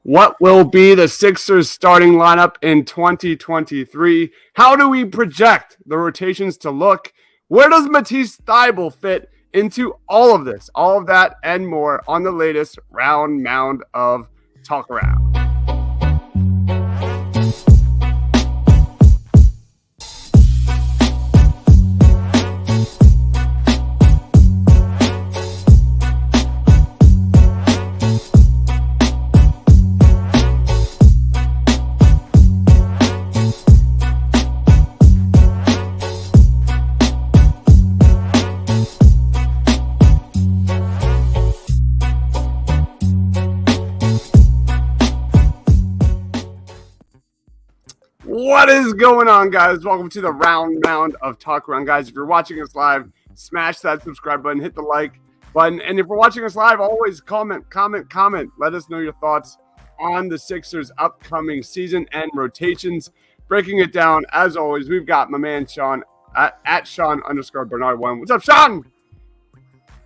What will be the Sixers starting lineup in 2023? How do we project the rotations to look? Where does Matisse Thybulle fit into all of this? All of that and more on the latest Mound of Talk Around. What is going on, guys? Welcome to the Mound of Talk Around. Guys, if you're watching us live, smash that subscribe button, hit the like button. And if you're watching us live, always comment. Let us know your thoughts on the Sixers' upcoming season and rotations. Breaking it down, as always, we've got my man Sean at Sean_Bernard1. What's up, Sean?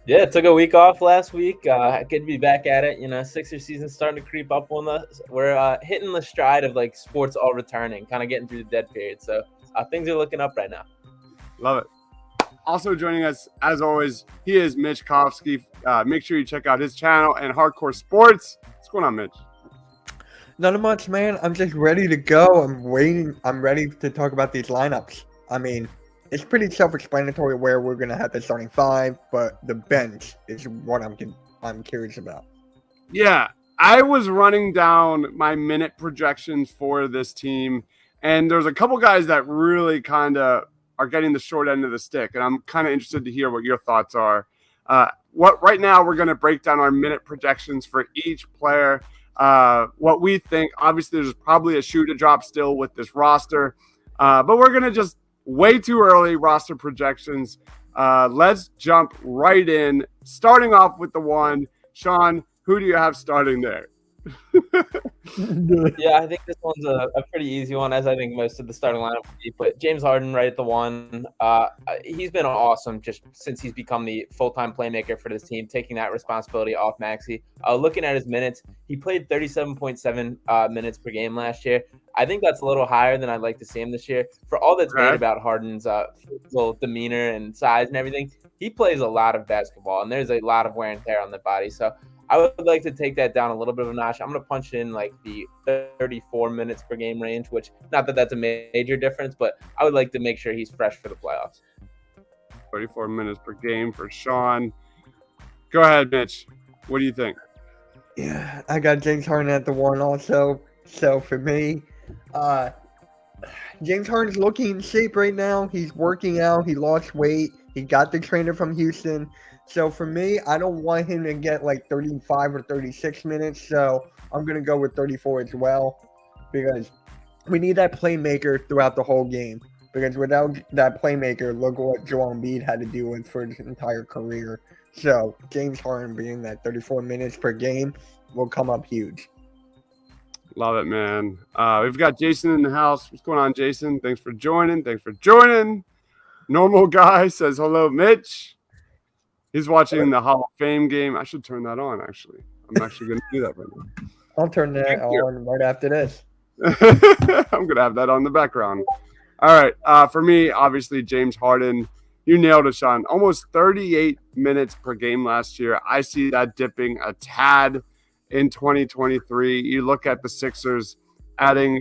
Yeah, took a week off last week. Good to be back at it. You know, Sixers season starting to creep up on us. We're hitting the stride of like sports all returning, kind of getting through the dead period. So things are looking up right now. Love it. Also joining us, as always, he is Mitch Kofsky. Make sure you check out his channel and Hardcore Sports. What's going on, Mitch? Not much, man. I'm just ready to go. I'm waiting. I'm ready to talk about these lineups. I mean, it's pretty self-explanatory where we're going to have the starting five, but the bench is what I'm curious about. Yeah, I was running down my minute projections for this team, and there's a couple guys that really kind of are getting the short end of the stick, and I'm kind of interested to hear what your thoughts are. Right now we're going to break down our minute projections for each player. What we think, obviously, there's probably a shoe to drop still with this roster, but we're going to just way too early roster projections. Let's jump right in. Starting off with the one, Sean, who do you have starting there? Yeah, I think this one's a pretty easy one, as I think most of the starting lineup will be. But James Harden right at the one. He's been awesome just since he's become the full-time playmaker for this team, taking that responsibility off Maxey. Looking at his minutes, he played 37.7 minutes per game last year. I think that's a little higher than I'd like to see him this year. For all that's made about Harden's physical demeanor and size and everything, he plays a lot of basketball, and there's a lot of wear and tear on the body. So I would like to take that down a little bit of a notch. I'm going to punch in like the 34 minutes per game range, which not that that's a major difference, but I would like to make sure he's fresh for the playoffs. 34 minutes per game for Sean. Go ahead, Mitch. What do you think? Yeah, I got James Harden at the one also. So for me, James Harden's looking in shape right now. He's working out. He lost weight. He got the trainer from Houston. So for me, I don't want him to get like 35 or 36 minutes. So I'm going to go with 34 as well, because we need that playmaker throughout the whole game. Because without that playmaker, look what Joel Embiid had to deal with for his entire career. So James Harden being that 34 minutes per game will come up huge. Love it, man. We've got Jason in the house. What's going on, Jason? Thanks for joining. Normal guy says hello, Mitch. He's watching the Hall of Fame game. I should turn that on, actually. I'm actually going to do that right now. I'll turn that on right after this. I'm going to have that on the background. All right. For me, obviously, James Harden. You nailed it, Sean. Almost 38 minutes per game last year. I see that dipping a tad in 2023. You look at the Sixers adding,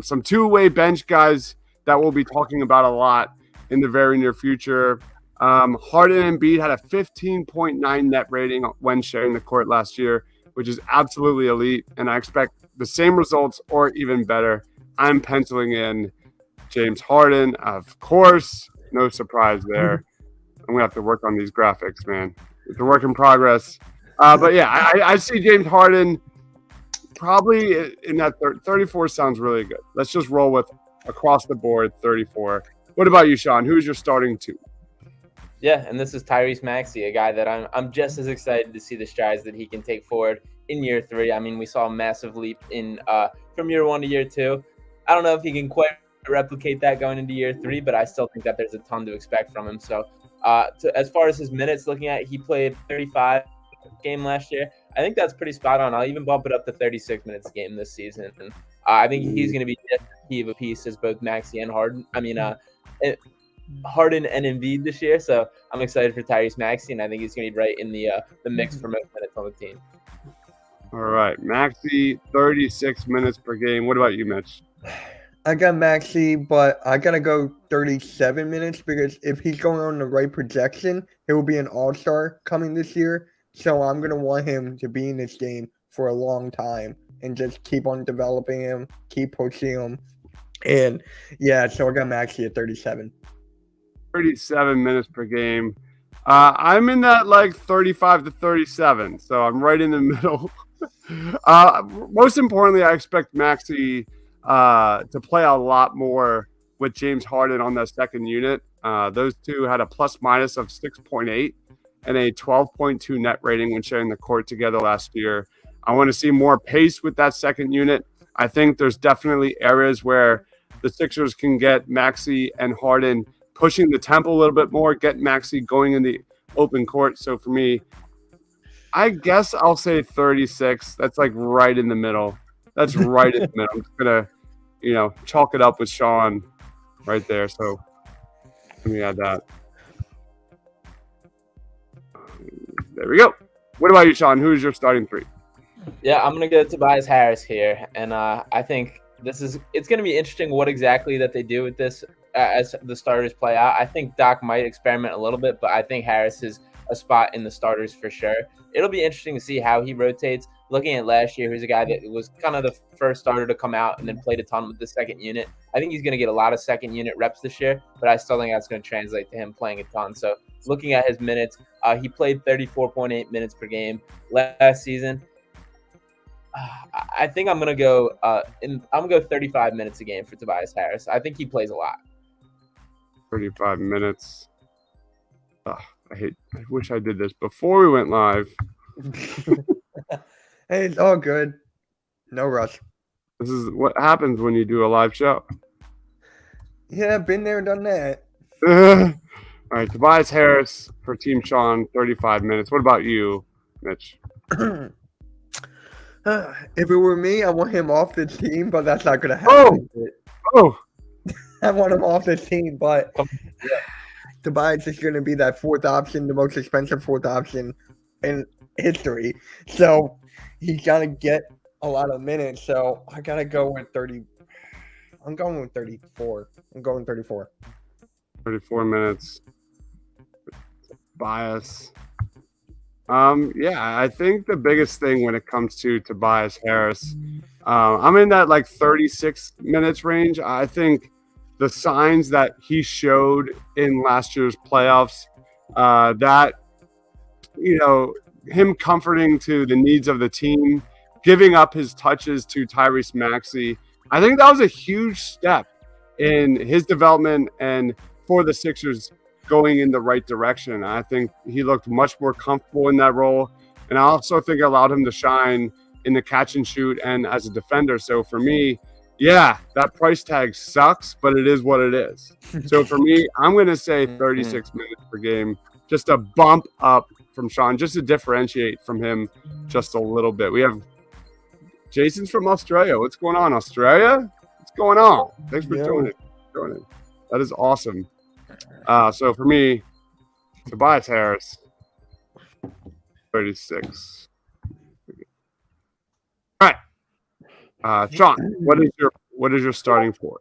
some two-way bench guys that we'll be talking about a lot in the very near future. Harden and Embiid had a 15.9 net rating when sharing the court last year, which is absolutely elite, and I expect the same results or even better. I'm penciling in James Harden, of course. No surprise there. I'm going to have to work on these graphics, man. It's a work in progress. But yeah, I see James Harden probably in that 34 sounds really good. Let's just roll with across the board 34. What about you, Sean? Who's your starting two? Yeah, and this is Tyrese Maxey, a guy that I'm just as excited to see the strides that he can take forward in year three. I mean, we saw a massive leap in from year one to year two. I don't know if he can quite replicate that going into year three, but I still think that there's a ton to expect from him. So as far as his minutes looking at, he played 35 game last year. I think that's pretty spot on. I'll even bump it up to 36 minutes a game this season. And I think he's going to be just as key of a piece as both Maxey and Harden. Harden and Embiid this year. So I'm excited for Tyrese Maxey, and I think he's going to be right in the mix for most minutes on the team. All right, Maxey, 36 minutes per game. What about you, Mitch? I got Maxey, but I gotta go 37 minutes because if he's going on the right projection, he will be an all-star coming this year. So I'm gonna want him to be in this game for a long time and just keep on developing him, keep pushing him. And yeah, so I got Maxey at 37. 37 minutes per game. I'm in that like 35 to 37, so I'm right in the middle. Most importantly, I expect Maxey to play a lot more with James Harden on that second unit. Those two had a plus minus of 6.8 and a 12.2 net rating when sharing the court together last year. I want to see more pace with that second unit. I think there's definitely areas where the Sixers can get Maxey and Harden pushing the tempo a little bit more, get Maxey going in the open court. So for me, I guess I'll say 36. That's like right in the middle. That's right in the middle. I'm just going to, chalk it up with Sean right there. So let me add that. There we go. What about you, Sean? Who's your starting three? Yeah, I'm going to go Tobias Harris here. And I think it's going to be interesting what exactly that they do with this as the starters play out. I think Doc might experiment a little bit, but I think Harris is a spot in the starters for sure. It'll be interesting to see how he rotates. Looking at last year, he's a guy that was kind of the first starter to come out and then played a ton with the second unit. I think he's going to get a lot of second unit reps this year, but I still think that's going to translate to him playing a ton. So looking at his minutes, he played 34.8 minutes per game last season. I think I'm going to go 35 minutes a game for Tobias Harris. I think he plays a lot. 35 minutes. I wish I did this before we went live. Hey, it's all good. No rush. This is what happens when you do a live show. Yeah, been there, done that. All right, Tobias Harris for Team Sean, 35 minutes. What about you, Mitch? If it were me, I want him off the team, but that's not going to happen. Oh! I want him off the team, but Tobias is going to be that fourth option, the most expensive fourth option in history. So he's got to get a lot of minutes. So I got to go with 30. I'm going with 34. I'm going 34. 34 minutes. Tobias. I think the biggest thing when it comes to Tobias Harris, I'm in that like 36 minutes range. I think the signs that he showed in last year's playoffs, him comforting to the needs of the team, giving up his touches to Tyrese Maxey, I think that was a huge step in his development and for the Sixers going in the right direction. I think he looked much more comfortable in that role, and I also think it allowed him to shine in the catch and shoot and as a defender. So for me, that price tag sucks, but it is what it is. So for me, I'm going to say 36 minutes per game, just a bump up from Sean, just to differentiate from him just a little bit. We have Jason's from Australia. What's going on, Australia? What's going on? Thanks for joining. That is awesome. So for me, Tobias Harris, 36. All right. Sean, what is your starting four?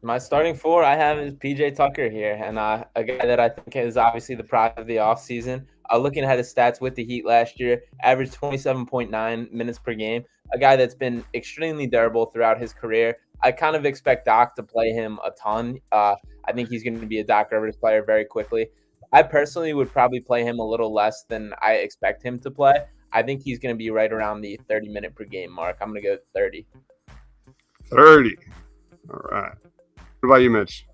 My starting four I have is PJ Tucker here, and a guy that I think is obviously the product of the offseason. Looking at his stats with the Heat last year, averaged 27.9 minutes per game, a guy that's been extremely durable throughout his career. I kind of expect Doc to play him a ton. I think he's going to be a Doc Rivers player very quickly. I personally would probably play him a little less than I expect him to play. I think he's going to be right around the 30-minute per game mark. I'm going to go 30. 30. All right. What about you, Mitch?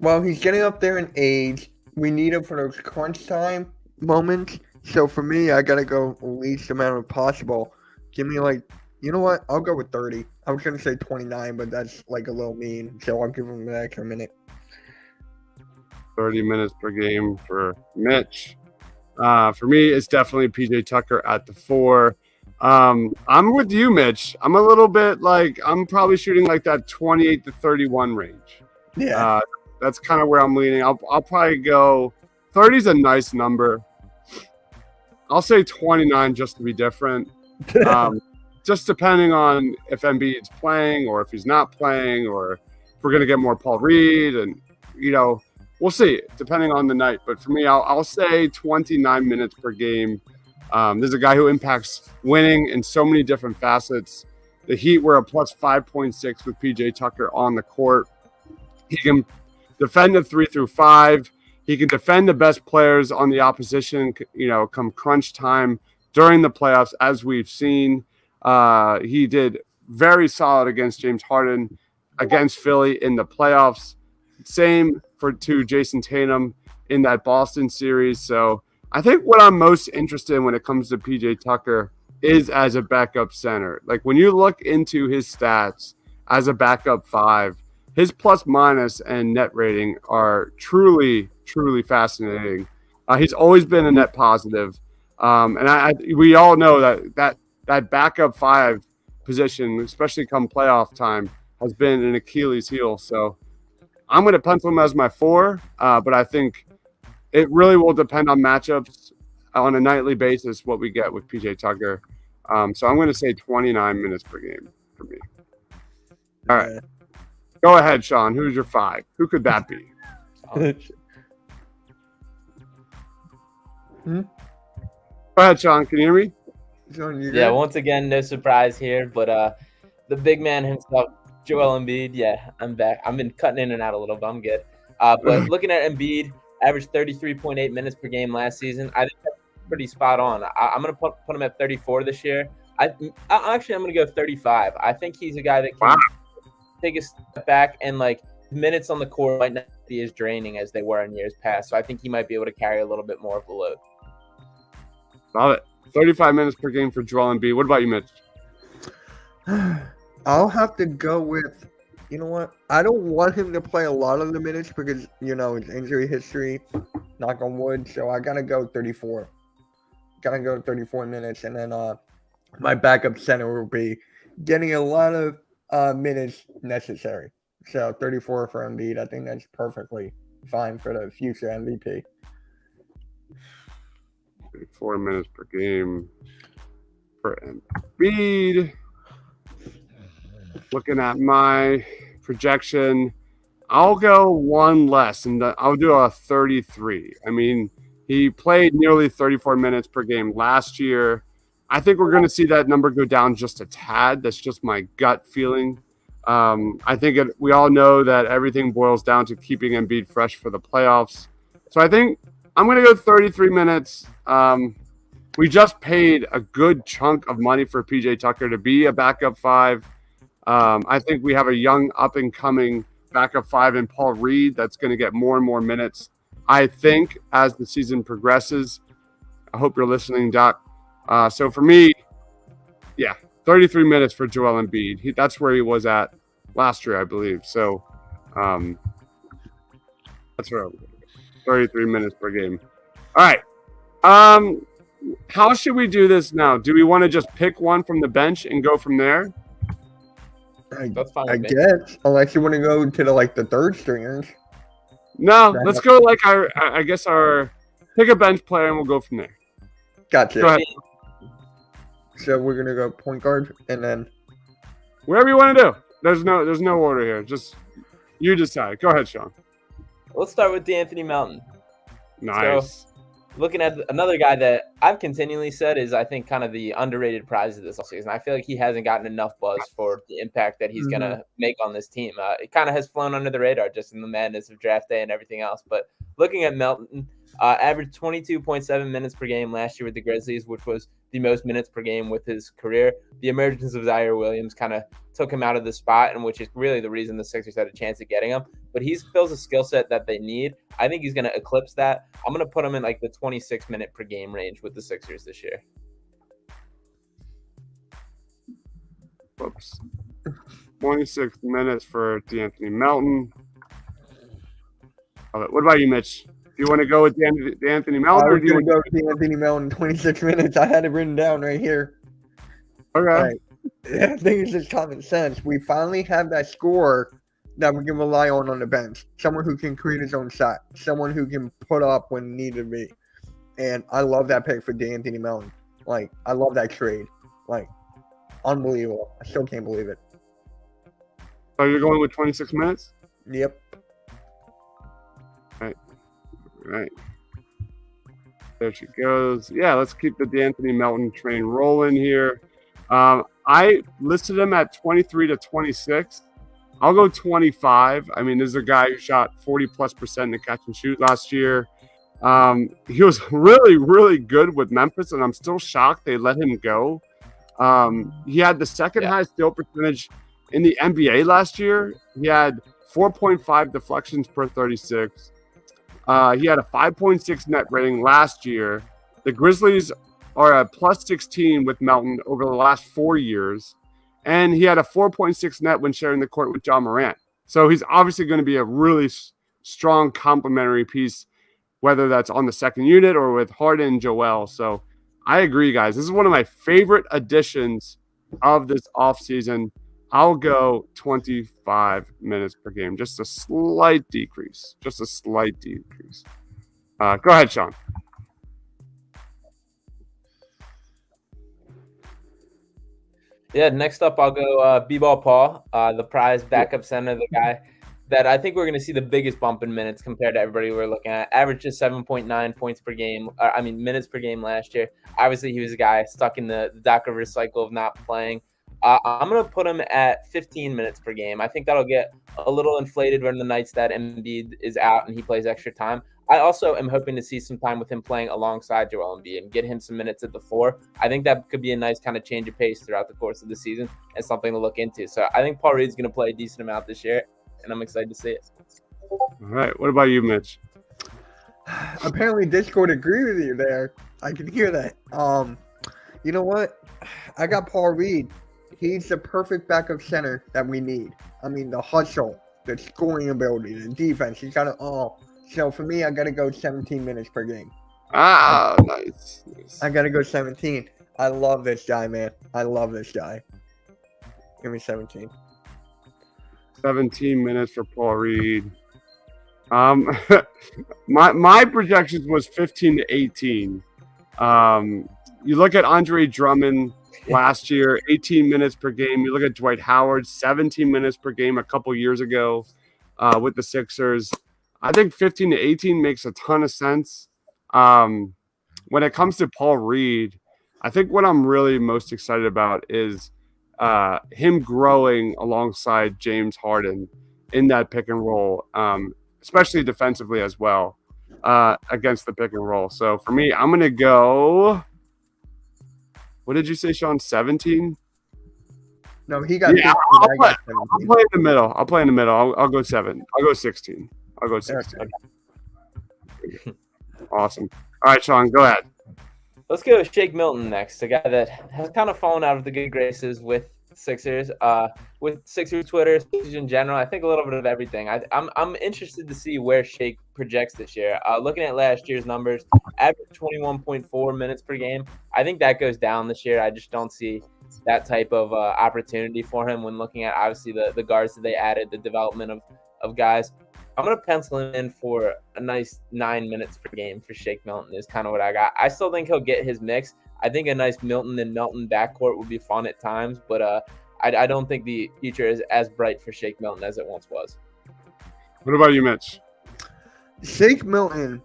Well, he's getting up there in age. We need him for those crunch time moments. So for me, I got to go least amount of possible. Give me you know what? I'll go with 30. I was going to say 29, but that's like a little mean. So I'll give him an extra minute. 30 minutes per game for Mitch. For me, it's definitely PJ Tucker at the 4. I'm with you, Mitch. I'm a little bit like I'm probably shooting like that 28 to 31 range. Yeah. That's kind of where I'm leaning. I'll probably go 30 is a nice number. I'll say 29 just to be different. Just depending on if Embiid's playing or if he's not playing or if we're going to get more Paul Reed. And, we'll see depending on the night. But for me, I'll say 29 minutes per game. There's a guy who impacts winning in so many different facets. The Heat were a plus 5.6 with PJ Tucker on the court. He can defend the 3 through 5. He can defend the best players on the opposition, come crunch time during the playoffs, as we've seen. He did very solid against James Harden, against Philly in the playoffs. Same to Jason Tatum in that Boston series. So I think what I'm most interested in when it comes to PJ Tucker is as a backup center. Like when you look into his stats as a backup 5, his plus minus and net rating are truly, truly fascinating. He's always been a net positive. And we all know that backup 5 position, especially come playoff time, has been an Achilles heel. So I'm going to pencil him as my 4, but I think it really will depend on matchups on a nightly basis what we get with PJ Tucker. So I'm going to say 29 minutes per game for me. All right. Go ahead, Sean. Who's your 5? Who could that be? Go ahead, Sean. Can you hear me? Yeah, once again, no surprise here, but the big man himself, Joel Embiid. Yeah, I'm back. I've been cutting in and out a little, but I'm good. But looking at Embiid, averaged 33.8 minutes per game last season. I think that's pretty spot on. I'm going to put him at 34 this year. I'm going to go 35. I think he's a guy that can take a step back, and like minutes on the court might not be as draining as they were in years past. So I think he might be able to carry a little bit more of the load. Love it. 35 minutes per game for Joel Embiid. What about you, Mitch? I'll have to go with, you know what? I don't want him to play a lot of the minutes because, his injury history, knock on wood. So I got to go 34. Got to go 34 minutes. And then my backup center will be getting a lot of minutes necessary. So 34 for Embiid. I think that's perfectly fine for the future MVP. 4 minutes per game for Embiid. Looking at my projection, I'll go one less, and I'll do a 33. I mean, he played nearly 34 minutes per game last year. I think we're going to see that number go down just a tad. That's just my gut feeling. I think we all know that everything boils down to keeping Embiid fresh for the playoffs. So I think I'm going to go 33 minutes. We just paid a good chunk of money for PJ Tucker to be a backup 5. I think we have a young up-and-coming backup 5 in Paul Reed that's going to get more and more minutes, I think, as the season progresses. I hope you're listening, Doc. So for me, 33 minutes for Joel Embiid. That's where he was at last year, I believe. So that's where I'm going. 33 minutes per game. All right. How should we do this now? Do we want to just pick one from the bench and go from there? That's fine. I guess, unless you want to go to the third stringers. No, let's go our pick a bench player and we'll go from there. Gotcha. Go ahead. So we're gonna go point guard and then wherever you want to do. There's no order here. Just you decide. Go ahead, Sean. Let's start with D'Anthony Mountain. Nice. So, looking at another guy that I've continually said is, I think, kind of the underrated prize of this season. I feel like he hasn't gotten enough buzz for the impact that he's going to make on this team. It kind of has flown under the radar just in the madness of draft day and everything else. But looking at Milton, averaged 22.7 minutes per game last year with the Grizzlies, which was the most minutes per game with his career. The emergence of Zaire Williams kind of took him out of the spot, and which is really the reason the Sixers had a chance at getting him. But he fills a skill set that they need. I think he's going to eclipse that. I'm going to put him in the 26 minute per game range with the Sixers this year. Whoops. 26 minutes for D'Anthony Melton. What about you, Mitch? Do you want to go with the Anthony I Melton, or was do you going to want go with Anthony Milton 26 minutes. I had it written down right here. Okay. Right. I think it's just common sense. We finally have that scorer that we can rely on the bench. Someone who can create his own shot. Someone who can put up when needed to be. And I love that pick for Anthony Melton. Like, I love that trade. Like, unbelievable. I still can't believe it. So you're going with 26 minutes? Yep. Right. There she goes. Yeah, let's keep the D'Anthony Melton train rolling here. I listed him at 23 to 26. I'll go 25. I mean, this is a guy who shot 40+% in the catch and shoot last year. He was really, really good with Memphis, and I'm still shocked they let him go. He had the second highest steal percentage in the NBA last year. He had 4.5 deflections per 36. He had a 5.6 net rating last year. The Grizzlies are a +16 with Melton over the last 4 years. And he had a 4.6 net when sharing the court with John Morant. So he's obviously going to be a really strong complementary piece, whether that's on the second unit or with Harden and Joel. So I agree, guys. This is one of my favorite additions of this offseason. I'll go 25 minutes per game. Just a slight decrease. Go ahead, Sean. Yeah, next up I'll go B-Ball Paul, the prize backup center, the guy that I think we're going to see the biggest bump in minutes compared to everybody we're looking at. Averaged just 7.9 points per game, minutes per game last year. Obviously, he was a guy stuck in the Doc Rivers cycle of not playing. I'm going to put him at 15 minutes per game. I think that'll get a little inflated when the nights that Embiid is out and he plays extra time. I also am hoping to see some time with him playing alongside Joel Embiid and get him some minutes at the 4. I think that could be a nice kind of change of pace throughout the course of the season and something to look into. So I think Paul Reed's going to play a decent amount this year, and I'm excited to see it. All right. What about you, Mitch? Apparently Discord agree with you there. I can hear that. You know what? I got Paul Reed. He's the perfect backup center that we need. I mean, the hustle, the scoring ability, the defense. He's got it all. So for me, I got to go 17 minutes per game. Nice. I got to go 17. I love this guy, man. I love this guy. Give me 17. 17 minutes for Paul Reed. My projections was 15 to 18. You look at Andre Drummond last year, 18 minutes per game. You look at Dwight Howard, 17 minutes per game a couple years ago with the Sixers. I think 15 to 18 makes a ton of sense. When it comes to Paul Reed, I think what I'm really most excited about is him growing alongside James Harden in that pick and roll, especially defensively as well against the pick and roll. So for me, I'm going to go – what did you say, Sean? 17? No, he got 15. I'll play in the middle. I'll go 7. I'll go 16. Awesome. All right, Sean, go ahead. Let's go with Shake Milton next, a guy that has kind of fallen out of the good graces with Sixers, with Sixers Twitter, Sixers in general. I think a little bit of everything. I'm interested to see where Shake projects this year. Looking at last year's numbers, average 21.4 minutes per game. I think that goes down this year. I just don't see that type of opportunity for him when looking at obviously the guards that they added, the development of guys. I'm going to pencil him in for a nice 9 minutes per game for Shake Milton is kind of what I got. I still think he'll get his mix. I think a nice Milton and Melton backcourt would be fun at times, but I don't think the future is as bright for Shake Milton as it once was. What about you, Mitch? Shake Milton,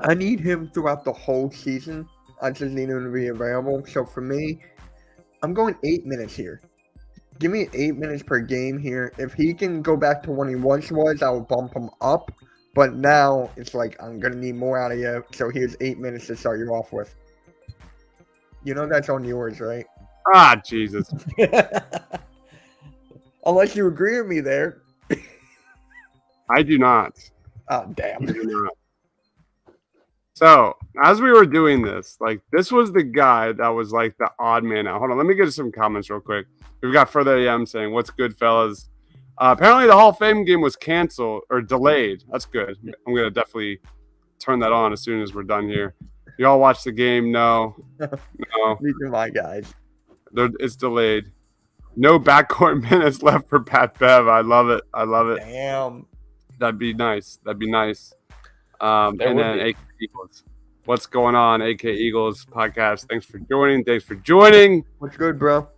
I need him throughout the whole season. I just need him to be available. So for me, I'm going 8 minutes here. Give me 8 minutes per game here. If he can go back to when he once was, I will bump him up. But now it's like I'm going to need more out of you. So here's 8 minutes to start you off with. You know that's on yours, right? Jesus. Unless you agree with me there. I do not. Oh, damn. I do not. So, as we were doing this, this was the guy that was like the odd man out. Hold on, let me get to some comments real quick. We've got Further AM saying, "What's good, fellas?" Apparently, the Hall of Fame game was canceled or delayed. That's good. I'm going to definitely turn that on as soon as we're done here. Y'all watch the game? No. These are my guys. It's delayed. No backcourt minutes left for Pat Bev. I love it. Damn. That'd be nice. And There then would be. AK Eagles. What's going on, AK Eagles podcast? Thanks for joining. What's good, bro?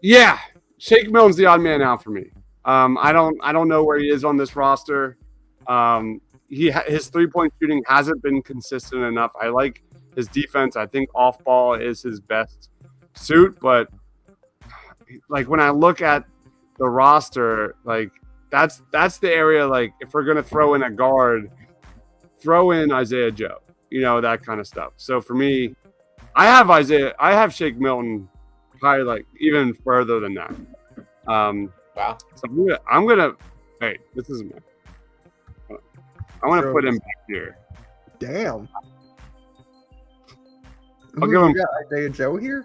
Yeah, Shake Milton's the odd man out for me. I don't know where he is on this roster. His 3-point shooting hasn't been consistent enough. I like his defense. I think off ball is his best suit, but like when I look at the roster, like that's the area. Like if we're gonna throw in a guard, throw in Isaiah Joe. You know, that kind of stuff. So for me, I have Shake Milton probably like even further than that. Wow. So I'm gonna hey, this is I want to put him back here. Damn. I'll give him. Got Isaiah Joe here?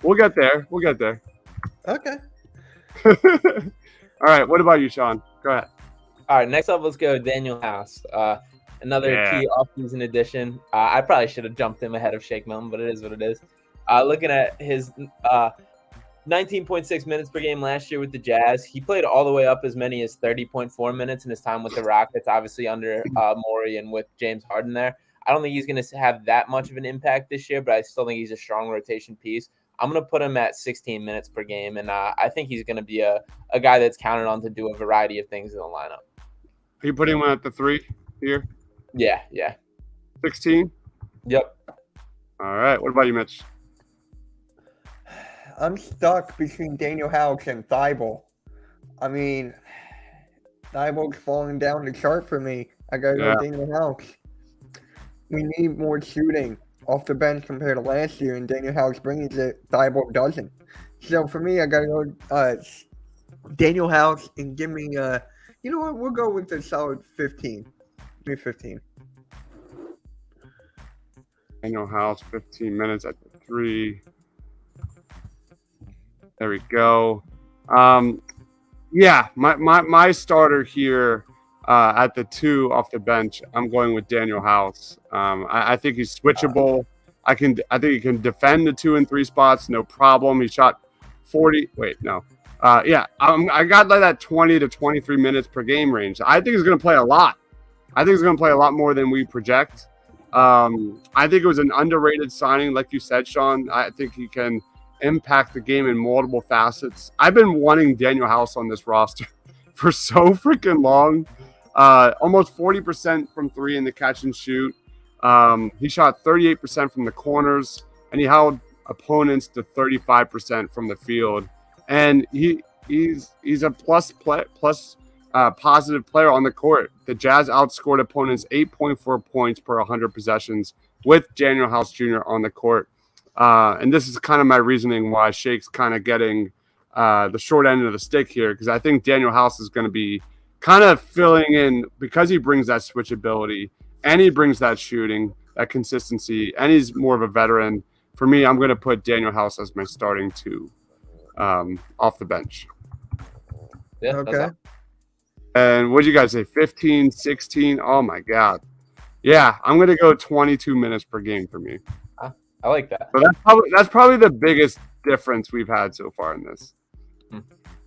We'll get there. Okay. All right. What about you, Sean? Go ahead. All right, next up, let's go Daniel House. Another key offseason addition. I probably should have jumped him ahead of Shake Milton, but it is what it is. Looking at his 19.6 minutes per game last year with the Jazz, he played all the way up as many as 30.4 minutes in his time with the Rockets, obviously under Morey and with James Harden there. I don't think he's going to have that much of an impact this year, but I still think he's a strong rotation piece. I'm going to put him at 16 minutes per game, and I think he's going to be a guy that's counted on to do a variety of things in the lineup. Are you putting him at the 3 here? Yeah. 16? Yep. All right. What about you, Mitch? I'm stuck between Daniel House and Thibault. I mean, Thibault's falling down the chart for me. I got to go Daniel House. We need more shooting off the bench compared to last year, and Daniel House brings it. Thibault doesn't. So for me, I got to go Daniel House and give me, you know what? We'll go with a solid 15. Give me 15. Daniel House, 15 minutes at the 3. There we go. Yeah, my starter here at the 2 off the bench, I'm going with Daniel House. I think he's switchable. I think he can defend the 2 and 3 spots, no problem. He shot 40. Wait, no. I got like that 20 to 23 minutes per game range. I think he's going to play a lot. I think he's going to play a lot more than we project. I think it was an underrated signing, like you said, Sean. I think he can impact the game in multiple facets. I've been wanting Daniel House on this roster for so freaking long. Almost 40% from 3 in the catch and shoot. He shot 38% from the corners, and he held opponents to 35% from the field. And he's a positive player on the court. The Jazz outscored opponents 8.4 points per 100 possessions with Daniel House Jr. on the court. And this is kind of my reasoning why Shake's kind of getting the short end of the stick here, because I think Daniel House is going to be kind of filling in because he brings that switchability and he brings that shooting, that consistency, and he's more of a veteran. For me, I'm going to put Daniel House as my starting 2 off the bench. Yeah. Okay. And what did you guys say? 15, 16? Oh, my God. Yeah, I'm going to go 22 minutes per game for me. I like that. So that's probably the biggest difference we've had so far in this.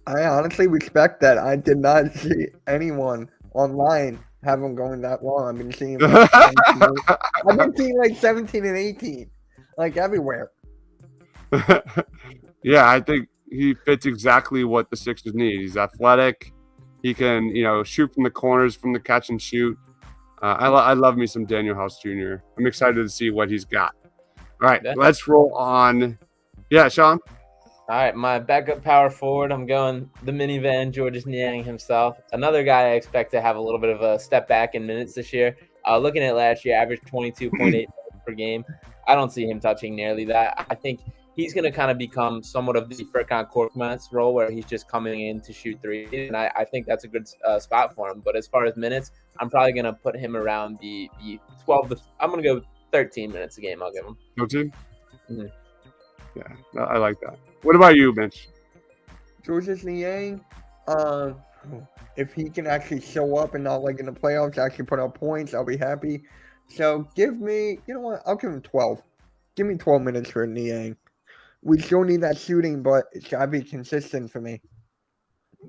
I honestly respect that. I did not see anyone online have him going that long. I've been seeing like 17 and 18, like everywhere. Yeah, I think he fits exactly what the Sixers need. He's athletic. He can, shoot from the corners, from the catch and shoot. I love me some Daniel House Jr. I'm excited to see what he's got. All right, let's roll on. Yeah, Sean? All right, my backup power forward, I'm going the minivan, Georges Niang himself. Another guy I expect to have a little bit of a step back in minutes this year. Looking at last year, averaged 22.8 minutes per game. I don't see him touching nearly that. I think he's going to kind of become somewhat of the Furkan Korkmaz role where he's just coming in to shoot 3. And I think that's a good spot for him. But as far as minutes, I'm probably going to put him around the 12 to – I'm going to go 13 minutes a game I'll give him. 13? Mm-hmm. Yeah, I like that. What about you, Mitch? Georges Niang, If he can actually show up and not like in the playoffs, actually put up points, I'll be happy. So give me, you know what? I'll give him 12. Give me 12 minutes for Niang. We still need that shooting, but it's gotta be consistent for me.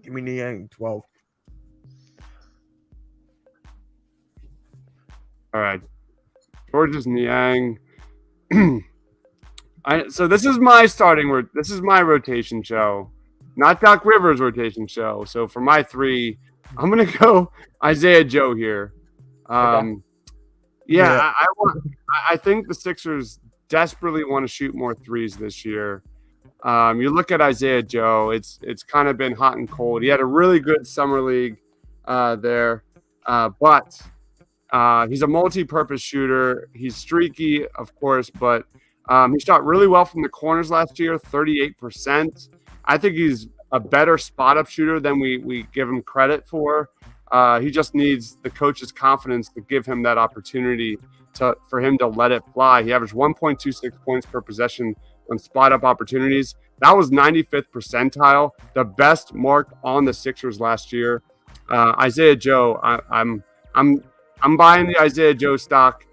Give me Niang 12. All right. George's Niang. So this is my this is my rotation show, not Doc Rivers' rotation show. So for my 3, I'm gonna go Isaiah Joe here. Okay. Yeah, I think the Sixers desperately want to shoot more threes this year. You look at Isaiah Joe; it's kind of been hot and cold. He had a really good summer league there, but he's a multi-purpose shooter. He's streaky, of course, but he shot really well from the corners last year, 38%. I think he's a better spot-up shooter than we give him credit for. He just needs the coach's confidence to give him that opportunity for him to let it fly. He averaged 1.26 points per possession on spot-up opportunities. That was 95th percentile, the best mark on the Sixers last year. Isaiah Joe, I'm buying the Isaiah Joe stock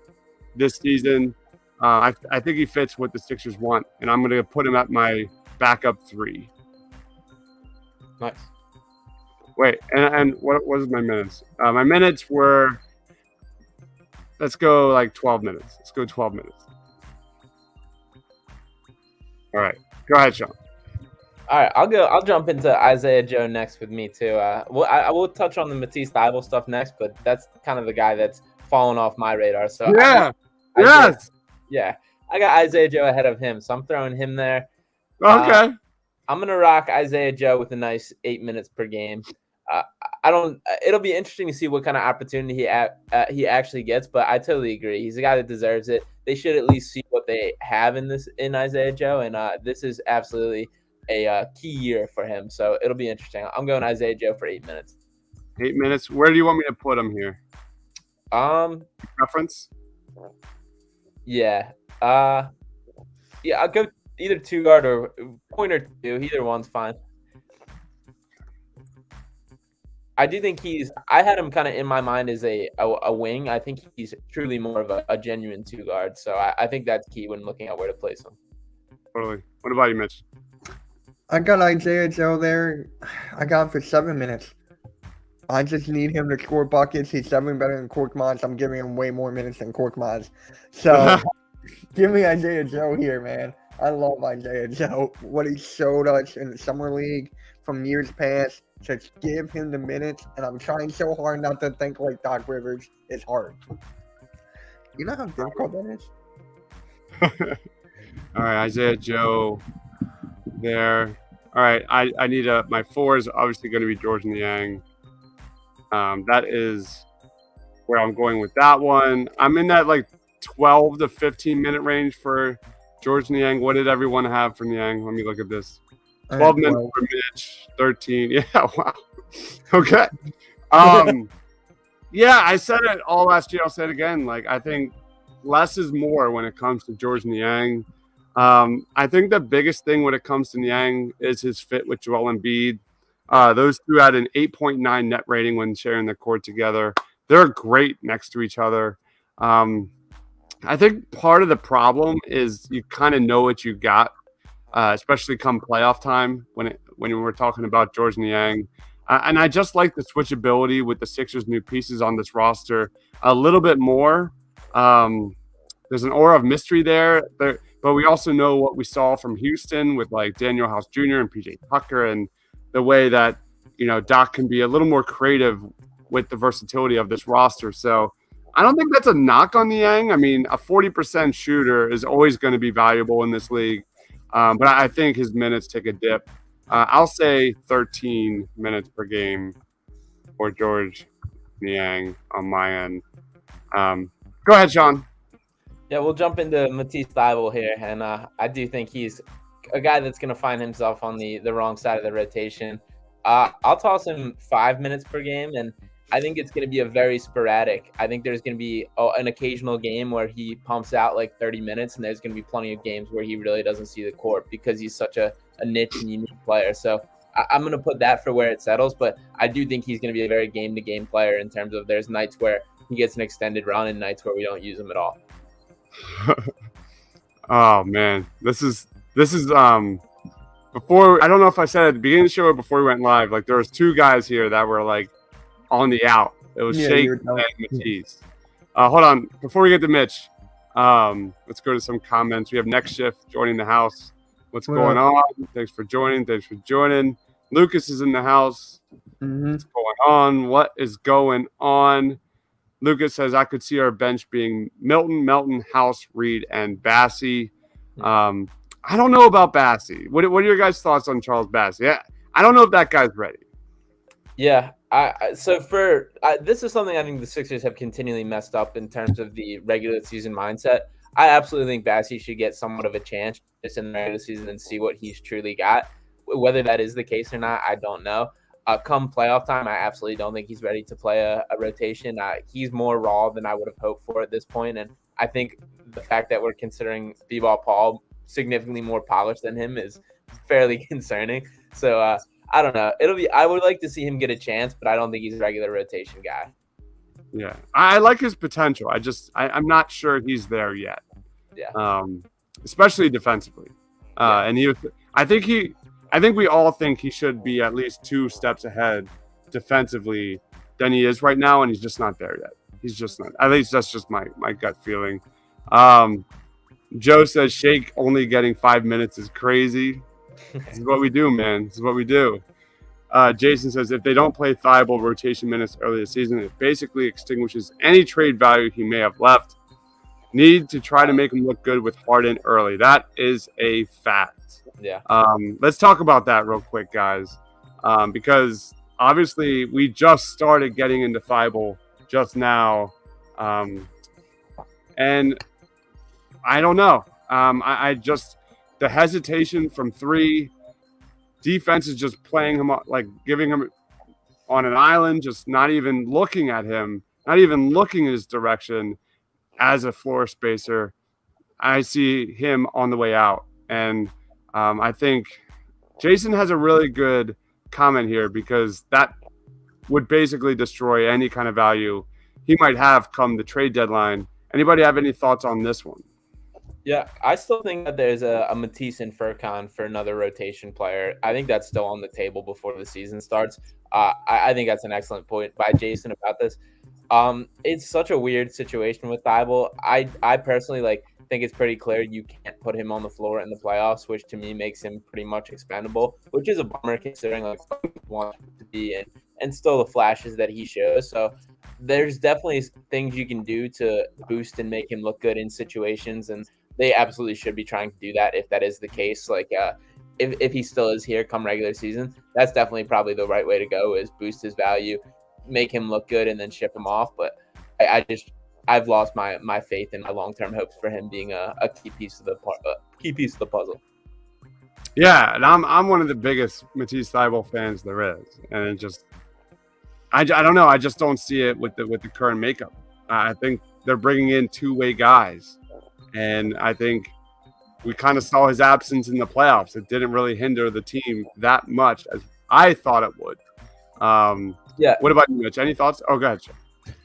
this season. I think he fits what the Sixers want, and I'm going to put him at my backup 3. Nice. Wait, and what was my minutes? My minutes were, let's go like 12 minutes. Let's go 12 minutes. All right. Go ahead, Sean. All right, I'll jump into Isaiah Joe next with me too. I will touch on the Matisse Thybulle stuff next, but that's kind of the guy that's fallen off my radar. So yeah, I got Isaiah Joe ahead of him, so I'm throwing him there. Okay. I'm gonna rock Isaiah Joe with a nice 8 minutes per game. It'll be interesting to see what kind of opportunity he actually gets, but I totally agree. He's a guy that deserves it. They should at least see what they have in Isaiah Joe, and this is absolutely a key year for him. So it'll be interesting. I'm going Isaiah Joe for 8 minutes. 8 minutes. Where do you want me to put him here? Preference? Yeah. I'll go either 2 guard or point or 2. Either one's fine. I do think I had him kind of in my mind as a wing. I think he's truly more of a genuine 2 guard. So I think that's key when looking at where to place him. Totally. What about you, Mitch? I got Isaiah Joe there. I got him for 7 minutes. I just need him to score buckets. He's 7 better than Korkmaz. I'm giving him way more minutes than Korkmaz. So give me Isaiah Joe here, man. I love Isaiah Joe. What he showed us in the summer league from years past. Just give him the minutes. And I'm trying so hard not to think like Doc Rivers. It's hard. You know how difficult that is? All right, Isaiah Joe there. All right, I need my 4 is obviously going to be George Niang. That is where I'm going with that one. I'm in that like 12 to 15 minute range for George Niang. What did everyone have for Niang? Let me look at this. 12 minutes for Mitch, 13. Yeah, wow. Okay. Yeah, I said it all last year. I'll say it again. Like, I think less is more when it comes to George Niang. I think the biggest thing when it comes to Niang is his fit with Joel Embiid. Those 2 had an 8.9 net rating when sharing the court together. They're great next to each other. I think part of the problem is you kind of know what you got, especially come playoff time when we're talking about George Niang. And I just like the switchability with the Sixers' new pieces on this roster a little bit more. There's an aura of mystery there, but we also know what we saw from Houston with like Daniel House Jr. and PJ Tucker, and the way that, Doc can be a little more creative with the versatility of this roster. So I don't think that's a knock on Niang. I mean, a 40% shooter is always going to be valuable in this league. But I think his minutes take a dip. I'll say 13 minutes per game for George Niang on my end. Go ahead, Sean. Yeah, we'll jump into Matisse Thybulle here, and I do think he's a guy that's going to find himself on the wrong side of the rotation. I'll toss him 5 minutes per game, and I think it's going to be a very sporadic. I think there's going to be an occasional game where he pumps out like 30 minutes, and there's going to be plenty of games where he really doesn't see the court because he's such a niche and unique player. So I'm going to put that for where it settles, but I do think he's going to be a very game-to-game player in terms of there's nights where he gets an extended run and nights where we don't use him at all. Oh man, this is before. I don't know if I said at the beginning of the show or before we went live. Like there was two guys here that were like on the out. It was Shake and Matisse. Hold on, before we get to Mitch, let's go to some comments. We have Next Shift joining the house. What's going on? Thanks for joining. Lucas is in the house. What's going on? What is going on? Lucas says, I could see our bench being Milton, House, Reed, and Bassey. I don't know about Bassey. What are your guys' thoughts on Charles Bassey? Yeah, I don't know if that guy's ready. Yeah. This is something I think the Sixers have continually messed up in terms of the regular season mindset. I absolutely think Bassey should get somewhat of a chance just in the regular season and see what he's truly got. Whether that is the case or not, I don't know. Come playoff time, I absolutely don't think he's ready to play a rotation. He's more raw than I would have hoped for at this point, and I think the fact that we're considering B-Ball Paul significantly more polished than him is fairly concerning. So I don't know. I would like to see him get a chance, but I don't think he's a regular rotation guy. Yeah, I like his potential. I'm not sure he's there yet. Yeah. Especially defensively. And I think we all think he should be at least 2 steps ahead defensively than he is right now, and he's just not there yet. He's just not. At least that's just my gut feeling. Joe says Shake only getting 5 minutes is crazy. This is what we do, man. This is what we do. Jason says if they don't play Thibault rotation minutes early this season, it basically extinguishes any trade value he may have left. Need to try to make him look good with Harden early. That is a fact. Yeah. Let's talk about that real quick, guys, because obviously we just started getting into Thibault just now, and I don't know. I just the hesitation from 3. Defense is just playing him like giving him on an island, just not even looking at him, not even looking in his direction as a floor spacer. I see him on the way out. And I think Jason has a really good comment here because that would basically destroy any kind of value he might have come the trade deadline. Anybody have any thoughts on this one? Yeah, I still think that there's a Matisse and Furkan for another rotation player. I think that's still on the table before the season starts. I think that's an excellent point by Jason about this. It's such a weird situation with Thibault. I personally think it's pretty clear you can't put him on the floor in the playoffs, which to me makes him pretty much expendable, which is a bummer considering what he wants to be and still the flashes that he shows. So there's definitely things you can do to boost and make him look good in situations, and they absolutely should be trying to do that if that is the case. If he still is here come regular season, that's definitely probably the right way to go, is boost his value, make him look good, and then ship him off. But I've lost my faith in my long-term hopes for him being a key piece of the puzzle. Yeah, and I'm one of the biggest Matisse Thibault fans there is, and it just I don't know. I just don't see it with the current makeup. I think they're bringing in two-way guys, and I think we kind of saw his absence in the playoffs. It didn't really hinder the team that much as I thought it would. Yeah. What about you, Mitch? Any thoughts? Oh, go ahead.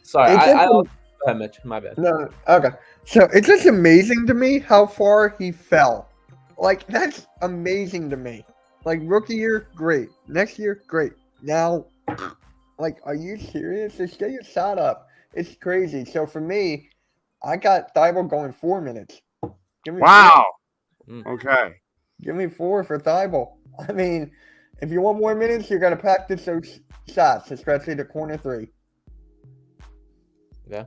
Sorry, go ahead, Mitch. My bad. No, okay. So it's just amazing to me how far he fell. That's amazing to me. Rookie year, great. Next year, great. Now, are you serious? Just get your shot up. It's crazy. So for me, I got Thibault going 4 minutes. Give me wow. 4. Okay. Give me 4 for Thibault. I mean, if you want more minutes, you're going to practice those shots, especially the corner 3. Yeah.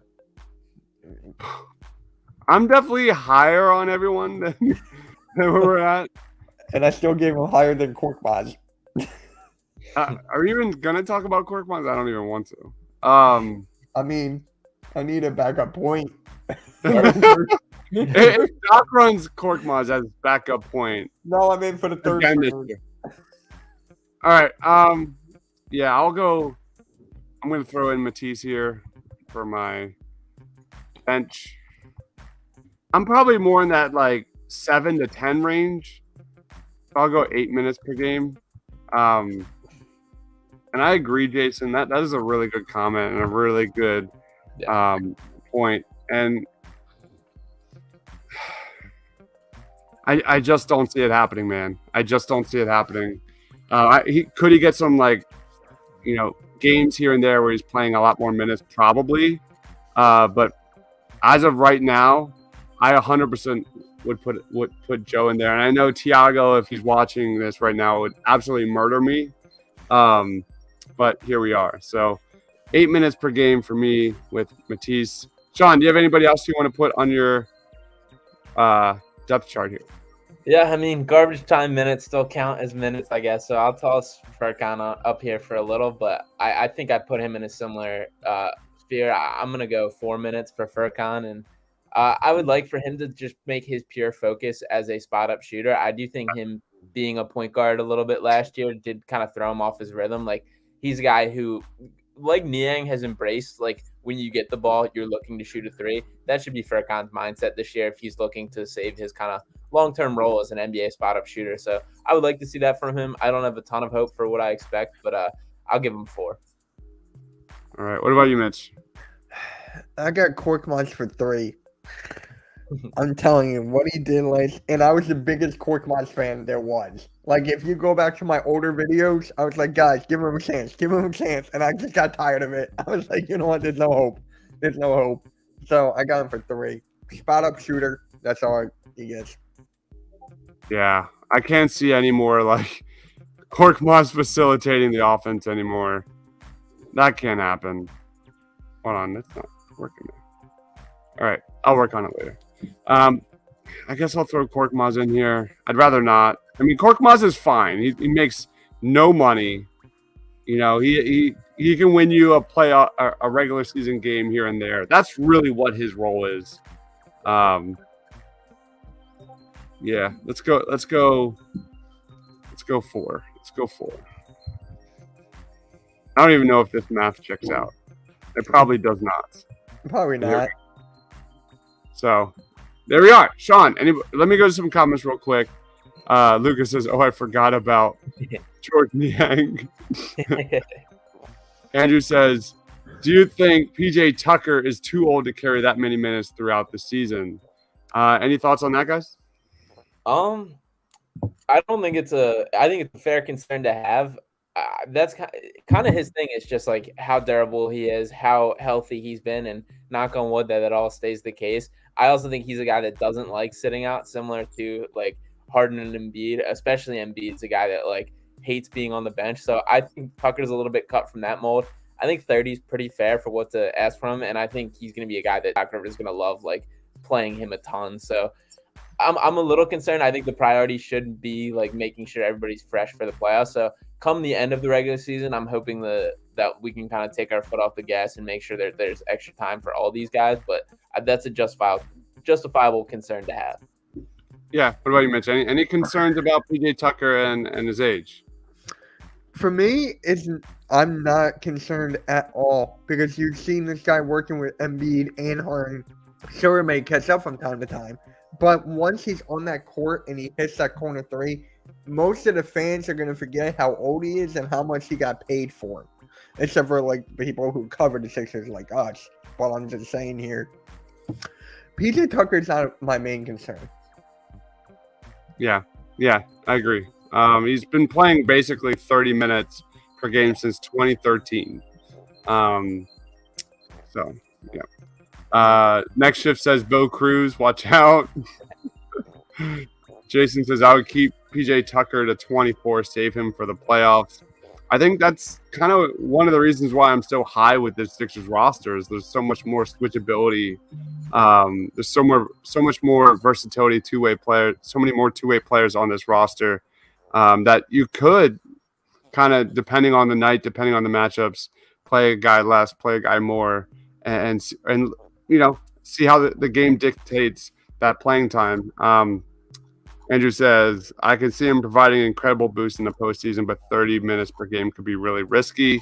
I'm definitely higher on everyone than where we're at. And I still gave him higher than Korkmaz. Are we even going to talk about Korkmaz? I don't even want to. I mean, I need a backup point. If Doc runs Korkmaz as backup point. No, I mean for the third round. All right. Yeah, I'll go. I'm going to throw in Matisse here for my bench. I'm probably more in that 7 to 10 range. I'll go 8 minutes per game. And I agree, Jason. That is a really good comment and a really good point. And I just don't see it happening, man. I just don't see it happening. Could he get some games here and there where he's playing a lot more minutes? Probably. But as of right now, I 100% would put Joe in there. And I know Tiago, if he's watching this right now, would absolutely murder me. But here we are. So 8 minutes per game for me with Matisse. Sean, do you have anybody else you want to put on your depth chart here? Yeah, I mean, garbage time minutes still count as minutes, I guess. So I'll toss Furkan up here for a little, but I think I put him in a similar sphere. I'm going to go 4 minutes for Furkan, and I would like for him to just make his pure focus as a spot-up shooter. I do think him being a point guard a little bit last year did kind of throw him off his rhythm. Like, he's a guy who, like Niang has embraced, like, when you get the ball, you're looking to shoot a three. That should be Furkan's mindset this year if he's looking to save his kind of long-term role as an NBA spot-up shooter. So I would like to see that from him. I don't have a ton of hope for what I expect, but I'll give him 4. All right. What about you, Mitch? I got Korkmaz for 3. I'm telling you, what he did and I was the biggest Korkmaz fan there was. Like, if you go back to my older videos, I was like, guys, give him a chance. And I just got tired of it. I was like, you know what? There's no hope. So I got him for 3. Spot-up shooter. That's all he gets. Yeah, I can't see any more like Korkmaz facilitating the offense anymore. That can't happen. Hold on, that's not working there. All right, I'll work on it later. I guess I'll throw Korkmaz in here. I'd rather not. I mean, Korkmaz is fine. He makes no money. You know, he can win you a regular season game here and there. That's really what his role is. Yeah, let's go 4. Let's go 4. I don't even know if this math checks out. It probably does not. Probably not. So, there we are. Sean, let me go to some comments real quick. Lucas says, "Oh, I forgot about Jordan Niang." Andrew says, "Do you think PJ Tucker is too old to carry that many minutes throughout the season?" Any thoughts on that, guys? I don't think I think it's a fair concern to have. That's kind of his thing. Is just like how durable he is, how healthy he's been, and knock on wood that all stays the case. I also think he's a guy that doesn't like sitting out, similar to like Harden and Embiid, especially Embiid's a guy that like hates being on the bench. So I think Tucker's a little bit cut from that mold. I think 30 is pretty fair for what to ask from him, and I think he's going to be a guy that Tucker is going to love, like playing him a ton. So I'm a little concerned. I think the priority should be like making sure everybody's fresh for the playoffs. So come the end of the regular season, I'm hoping that we can kind of take our foot off the gas and make sure that there's extra time for all these guys. But that's a justifiable concern to have. Yeah. What about you, Mitch? Any concerns about PJ Tucker and his age? For me, I'm not concerned at all because you've seen this guy working with Embiid and Harden. Sure, it may catch up from time to time. But once he's on that court and he hits that corner 3, most of the fans are going to forget how old he is and how much he got paid for. Except for like people who cover the Sixers like us. But I'm just saying here, PJ Tucker's not my main concern. Yeah, I agree. He's been playing basically 30 minutes per game since 2013. So, yeah. Next shift says Bo Cruz, watch out. Jason says I would keep PJ Tucker to 24, save him for the playoffs. I think that's kind of one of the reasons why I'm so high with this Sixers roster is there's so much more switchability. There's so much more versatility, two-way player, so many more two-way players on this roster that you could kind of, depending on the night, depending on the matchups, play a guy less, play a guy more, and see how the game dictates that playing time. Andrew says, I can see him providing an incredible boost in the postseason, but 30 minutes per game could be really risky.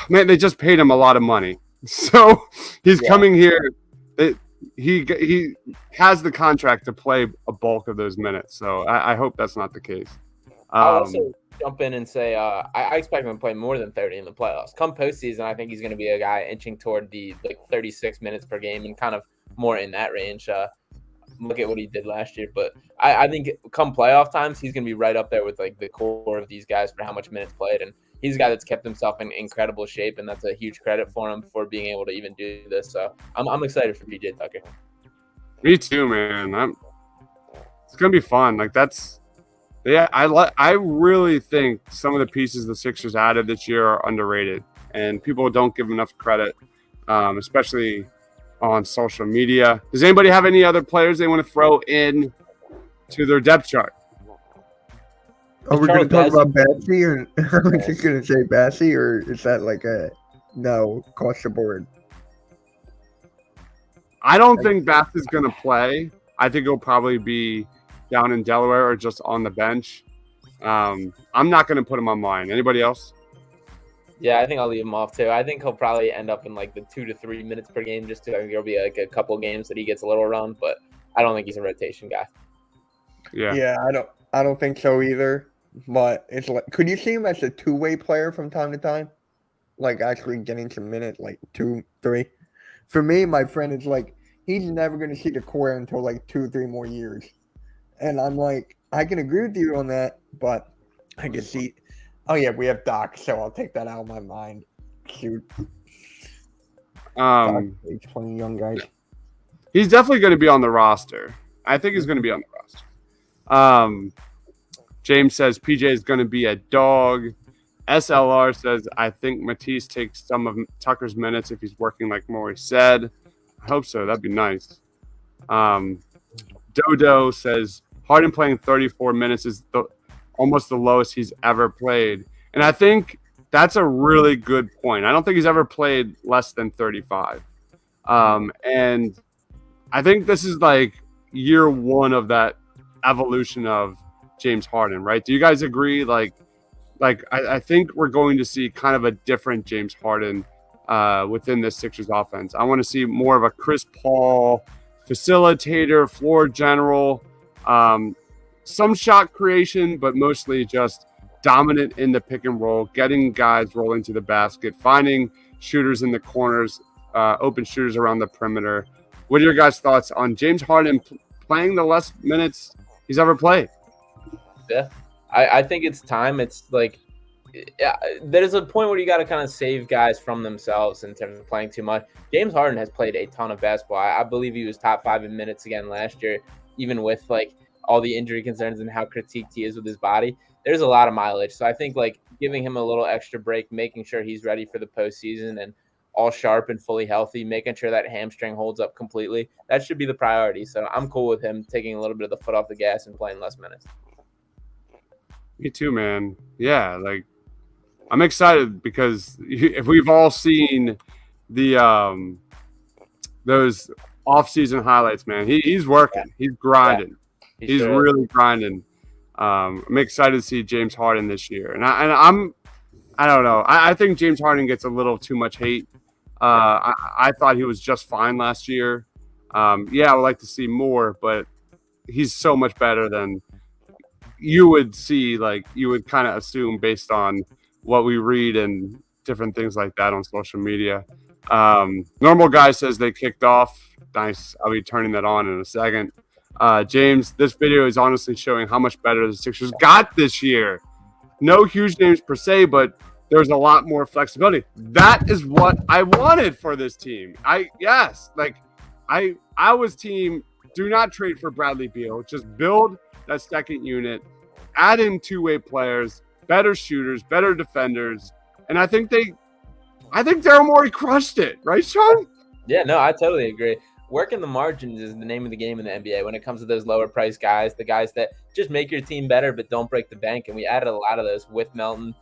Man, they just paid him a lot of money. So he's coming here. He has the contract to play a bulk of those minutes. So I hope that's not the case. I'll also jump in and say I expect him to play more than 30 in the playoffs. Come postseason, I think he's going to be a guy inching toward the 36 minutes per game and kind of more in that range. Look at what he did last year. But I think come playoff times, he's going to be right up there with like the core of these guys for how much minutes played. And he's a guy that's kept himself in incredible shape, and that's a huge credit for him for being able to even do this. So I'm excited for PJ Tucker. Me too, man. It's going to be fun. Like I really think some of the pieces the Sixers added this year are underrated, and people don't give them enough credit, especially on social media. Does anybody have any other players they want to throw in to their depth chart? Are we going to talk about Maxey, or are we just going to say Maxey, or is that like a no across the board? I don't think Bass is going to play. I think he'll probably be down in Delaware or just on the bench. I'm not going to put him on mine. Anybody else? Yeah, I think I'll leave him off too. I think he'll probably end up in like the 2 to 3 minutes per game. I think there'll be like a couple games that he gets a little run, but I don't think he's a rotation guy. Yeah, I don't think so either. But it's like, could you see him as a two-way player from time to time, like actually getting some minutes, like 2, 3? For me, my friend is like, he's never going to see the core until like 2 or 3 more years, and I'm like, I can agree with you on that, but I can see. Oh yeah, we have Doc, so I'll take that out of my mind. Shoot. He's playing young guys. He's definitely going to be on the roster. I think he's going to be on the roster. James says PJ is going to be a dog. SLR says, I think Matisse takes some of Tucker's minutes if he's working like Maury said. I hope so. That'd be nice. Dodo says, Harden playing 34 minutes is almost the lowest he's ever played. And I think that's a really good point. I don't think he's ever played less than 35. And I think this is like year one of that evolution of James Harden, right? Do you guys agree? Like I think we're going to see kind of a different James Harden within this Sixers offense. I want to see more of a Chris Paul facilitator, floor general, some shot creation, but mostly just dominant in the pick and roll, getting guys rolling to the basket, finding shooters in the corners, open shooters around the perimeter. What are your guys' thoughts on James Harden playing the less minutes he's ever played? Yeah, I think it's time. It's like, yeah, there's a point where you got to kind of save guys from themselves in terms of playing too much. James Harden has played a ton of basketball. I believe he was top 5 in minutes again last year, even with like all the injury concerns and how critiqued he is with his body. There's a lot of mileage. So I think like giving him a little extra break, making sure he's ready for the postseason and all sharp and fully healthy, making sure that hamstring holds up completely. That should be the priority. So I'm cool with him taking a little bit of the foot off the gas and playing less minutes. Me too, man. Yeah, like I'm excited because if we've all seen the those off-season highlights, man, he's working. He's grinding. Yeah, he's really grinding. I'm excited to see James Harden this year, and I don't know. I think James Harden gets a little too much hate. I thought he was just fine last year. Yeah, I would like to see more, but he's so much better than you would see. Like you would kind of assume based on what we read and different things like that on social media. Normal Guy says they kicked off. Nice. I'll be turning that on in a second. James, this video is honestly showing how much better the Sixers got this year. No huge names per se, but there's a lot more flexibility. That is what I wanted for this team. I was team, do not trade for Bradley Beal. Just build that second unit, add in two-way players, better shooters, better defenders. And I think Daryl Morey crushed it. Right, Sean? Yeah, no, I totally agree. Working the margins is the name of the game in the NBA when it comes to those lower price guys, the guys that just make your team better but don't break the bank. And we added a lot of those with Milton,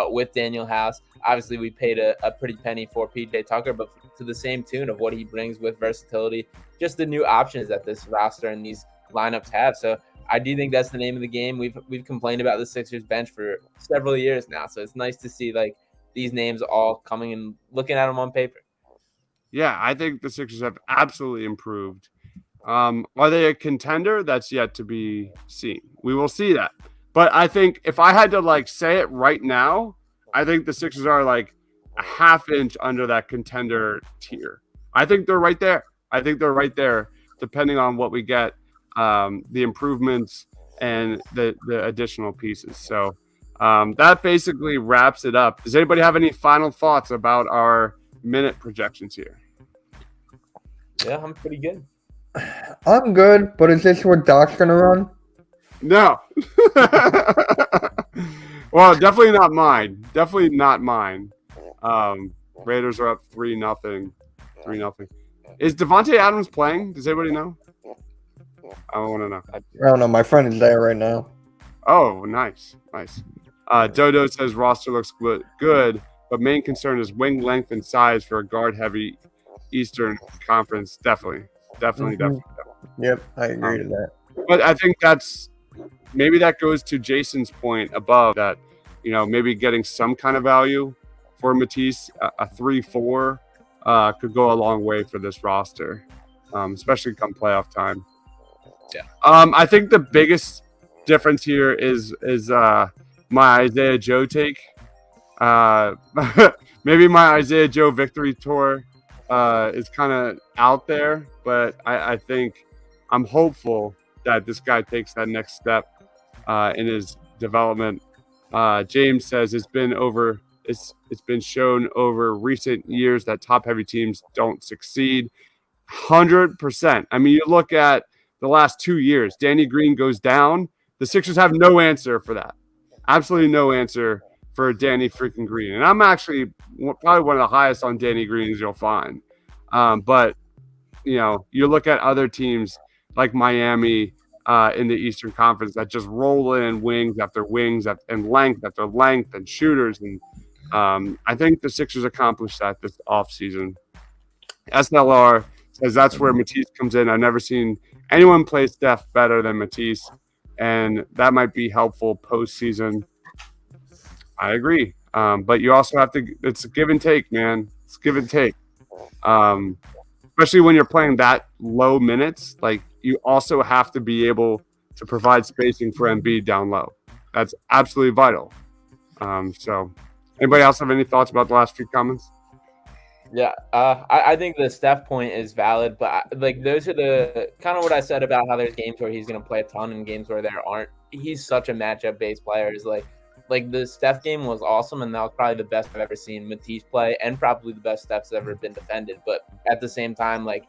with Daniel House. Obviously, we paid a pretty penny for PJ Tucker, but to the same tune of what he brings with versatility, just the new options that this roster and these lineups have. So I do think that's the name of the game. We've complained about the Sixers bench for several years now. So it's nice to see like these names all coming and looking at them on paper. Yeah, I think the Sixers have absolutely improved. Are they a contender? That's yet to be seen. We will see that. But I think if I had to like say it right now, I think the Sixers are like a half inch under that contender tier. I think they're right there. Depending on what we get, the improvements and the additional pieces. So that basically wraps it up. Does anybody have any final thoughts about our minute projections here? Yeah, I'm pretty good. I'm good, but is this what Doc's gonna run? No. Well, definitely not mine. Raiders are up 3-0. 3-0. Is Devontae Adams playing? Does anybody know? I want to know. I don't know. My friend is there right now. Oh, nice. Dodo says roster looks good, but main concern is wing length and size for a guard-heavy Eastern Conference. Definitely. Yep, I agree to that. But I think maybe that goes to Jason's point above that, maybe getting some kind of value for Matisse, a 3-4 could go a long way for this roster, especially come playoff time. Yeah. I think the biggest difference here is my Isaiah Joe take. Maybe my Isaiah Joe victory tour is kind of out there, but I think I'm hopeful that this guy takes that next step in his development. James says it's been shown over recent years that top heavy teams don't succeed. 100%. I mean, you look at the last 2 years, Danny Green goes down. The Sixers have no answer for that. Absolutely no answer for Danny freaking Green. And I'm actually probably one of the highest on Danny Greens you'll find. But, you look at other teams like Miami in the Eastern Conference that just roll in wings after wings and length after length and shooters. And I think the Sixers accomplished that this offseason. SLR says that's where Matisse comes in. I've never seen anyone play Steph better than Matisse, and that might be helpful postseason. I agree. But you also have to – it's a give and take, man. It's give and take. Especially when you're playing that low minutes, like you also have to be able to provide spacing for Embiid down low. That's absolutely vital. So anybody else have any thoughts about the last few comments? Yeah, I think the Steph point is valid, but those are the kind of what I said about how there's games where he's going to play a ton and games where there aren't. He's such a matchup based player. Is like the Steph game was awesome, and that was probably the best I've ever seen Matisse play, and probably the best Steph's ever been defended. But at the same time, like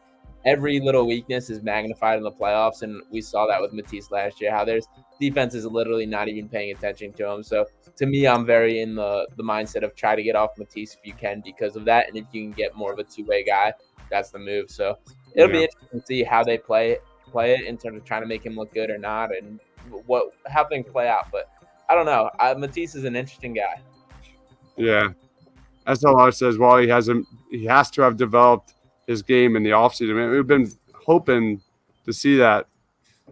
every little weakness is magnified in the playoffs, and we saw that with Matisse last year. How there's defense is literally not even paying attention to him. So to me, I'm very in the mindset of try to get off Matisse if you can because of that, and if you can get more of a two-way guy, that's the move. So it'll be interesting to see how they play it in terms of trying to make him look good or not, and how things play out. But I don't know. Matisse is an interesting guy. Yeah. SLR says, well, he has to have developed his game in the offseason. I mean, we've been hoping to see that.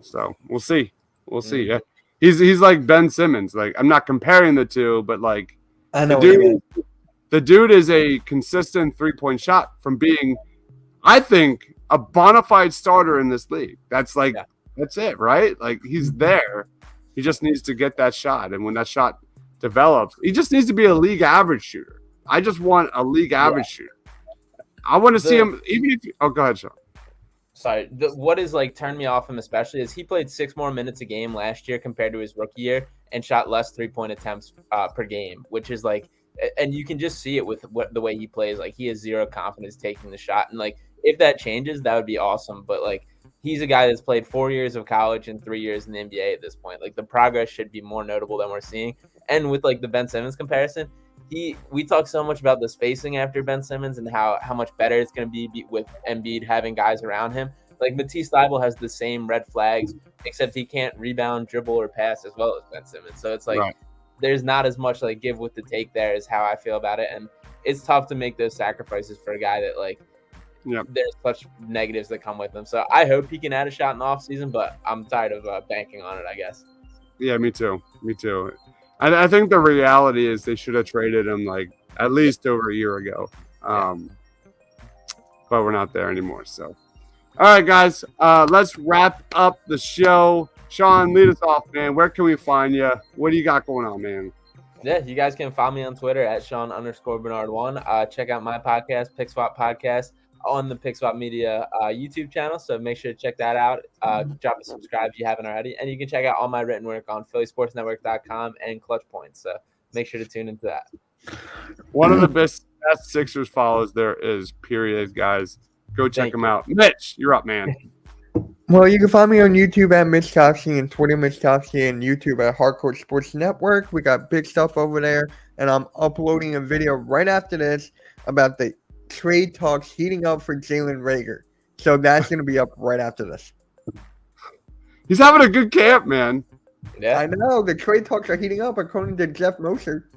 So we'll see. Yeah. He's like Ben Simmons. Like, I'm not comparing the two, but like I know the dude is a consistent 3-point shot from being, I think, a bona fide starter in this league. That's that's it, right? Like he's there. He just needs to get that shot. And when that shot develops, he just needs to be a league average shooter. I just want a league average shooter. I want to see him, even if – go ahead, Sean. Sorry. What is turned me off him especially is he played 6 more minutes a game last year compared to his rookie year and shot less 3-point attempts per game, which is and you can just see it with the way he plays. Like he has zero confidence taking the shot. And if that changes, that would be awesome. But he's a guy that's played 4 years of college and 3 years in the NBA at this point. The progress should be more notable than we're seeing. And with the Ben Simmons comparison, we talk so much about the spacing after Ben Simmons and how much better it's going to be with Embiid having guys around him. Matisse Thybulle has the same red flags, except he can't rebound, dribble, or pass as well as Ben Simmons. So it's right. There's not as much give with the take there is how I feel about it. And it's tough to make those sacrifices for a guy that there's such negatives that come with him. So I hope he can add a shot in the offseason, but I'm tired of banking on it, I guess. Yeah, me too. I think the reality is they should have traded him at least over a year ago. But we're not there anymore. So, all right, guys, let's wrap up the show. Sean, lead us off, man. Where can we find you? What do you got going on, man? Yeah, you guys can follow me on Twitter at Sean_Bernard1. Check out my podcast, Pick Swap Podcast, on the Pick Swap Media YouTube channel. So make sure to check that out. Drop a subscribe if you haven't already. And you can check out all my written work on PhillySportsNetwork.com and Clutch Points. So make sure to tune into that. One of the best Sixers follows there is, period, guys. Go check them out. Mitch, you're up, man. Well, you can find me on YouTube at Mitch Topsy and Twitter Mitch Topsy and YouTube at Hardcore Sports Network. We got big stuff over there, and I'm uploading a video right after this about the trade talks heating up for Jalen Reagor. So that's going to be up right after this. He's having a good camp, man. Yeah, I know. The trade talks are heating up according to Jeff Moser.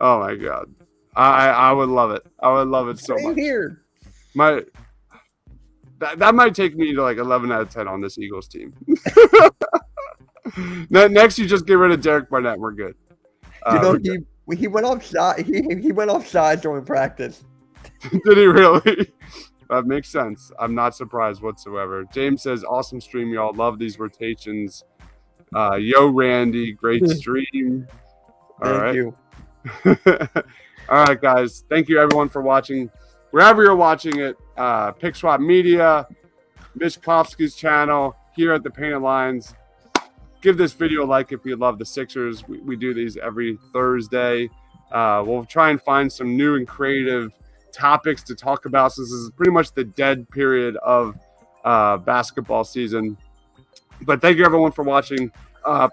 Oh, my God. I would love it. I would love it so Same much. Here. That might take me to like 11 out of 10 on this Eagles team. Next, you just get rid of Derek Barnett. We're good. He went offside. He went offside during practice. Did he really? That makes sense. I'm not surprised whatsoever. James says, awesome stream, y'all. Love these rotations. Yo, Randy, great stream. Thank you. All right, guys. Thank you, everyone, for watching. Wherever you're watching it, Pick Swap Media, Mitch Kofsky's channel, here at the Painted Lines. Give this video a like if you love the Sixers. We do these every Thursday. We'll try and find some new and creative topics to talk about, since this is pretty much the dead period of basketball season. But thank you, everyone, for watching.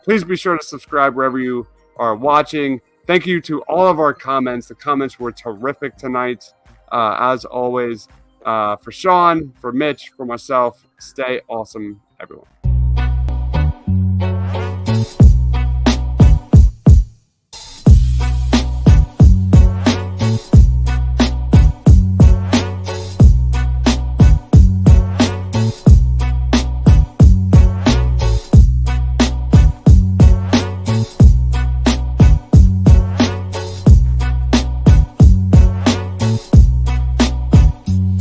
Please be sure to subscribe wherever you are watching. Thank you to all of our comments. The comments were terrific tonight. As always, for Sean, for Mitch, for myself, stay awesome, everyone.